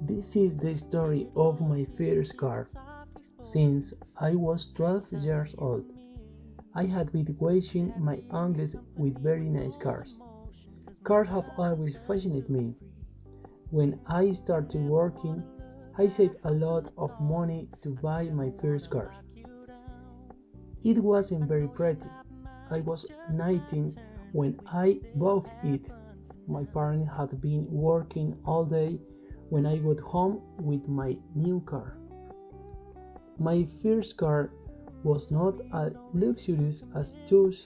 This is the story of my first car. Since I was 12 years old, I had been watching my uncles with very nice cars. Cars have always fascinated me. When I started working, I saved a lot of money to buy my first car. It wasn't very pretty. I was 19 when I bought it. My parents had been working all day when I got home with my new car. My first car was not as luxurious as those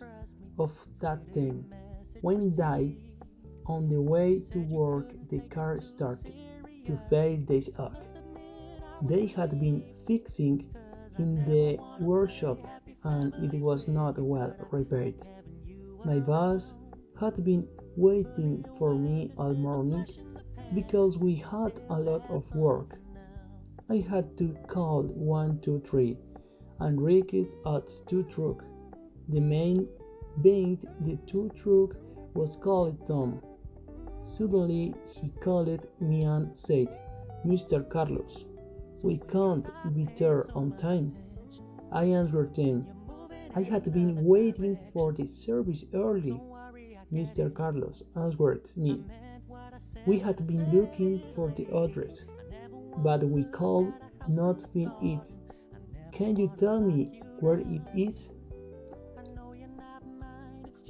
of that time. One day, on the way to work, the car started to fade days out. They had been fixing in the workshop and it was not well repaired. My boss had been waiting for me all morning because we had a lot of work. I had to call 123 and request at two truck. The man behind the two truck was called Tom. Suddenly he called me and said, "Mr. Carlos, we can't be there on time." I answered him, "I had been waiting for the service early." Mr. Carlos answered me, "We had been looking for the address, but we could not find it. Can you tell me where it is?"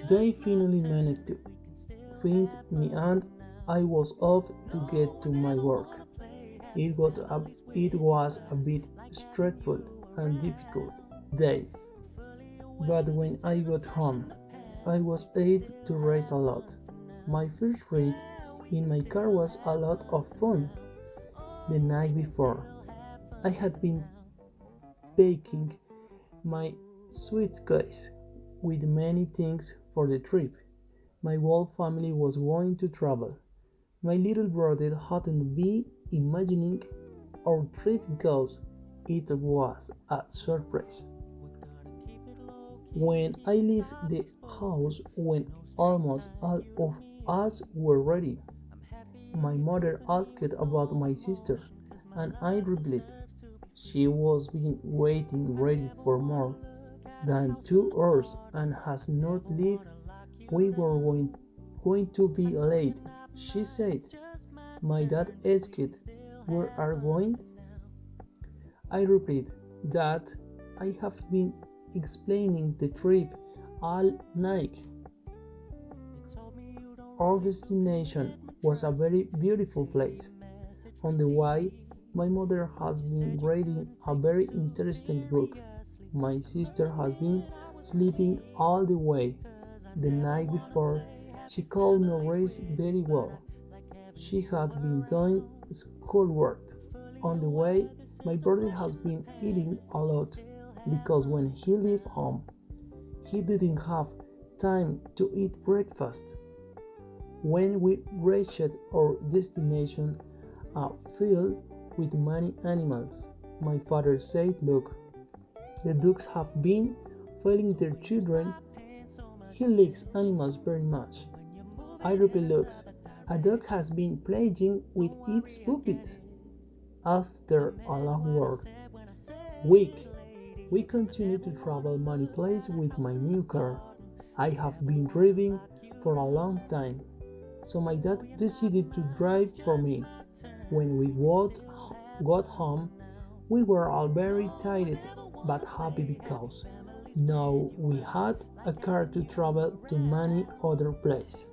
They finally managed to find me and I was off to get to my work. It was a bit stressful and difficult day, but when I got home, I was able to rest a lot. My first ride in my car was a lot of fun. The night before, I had been packing my suitcase with many things for the trip. My whole family was going to travel. My little brother hadn't been imagining our trip because it was a surprise. When I left the house, when almost all of us were ready, my mother asked about my sister, and I replied she was been waiting ready for more than 2 hours and has not left. We were going to be late, she said. My dad asked, "Where are we going?" I replied that I have been explaining the trip all night. Our destination was a very beautiful place. On the way, my mother has been reading a very interesting book. My sister has been sleeping all the way. The night before, she could not rest very well. She had been doing schoolwork. On the way, my brother has been eating a lot because when he left home, he didn't have time to eat breakfast. When we reached our destination, a field with many animals, my father said, "Look, the ducks have been feeding their children. He likes animals very much." I replied, "Look, a dog has been playing with its puppets." After a long week, we continued to travel many places with my new car. I have been driving for a long time, so my dad decided to drive for me. When we got home, we were all very tired but happy because now we had a car to travel to many other places.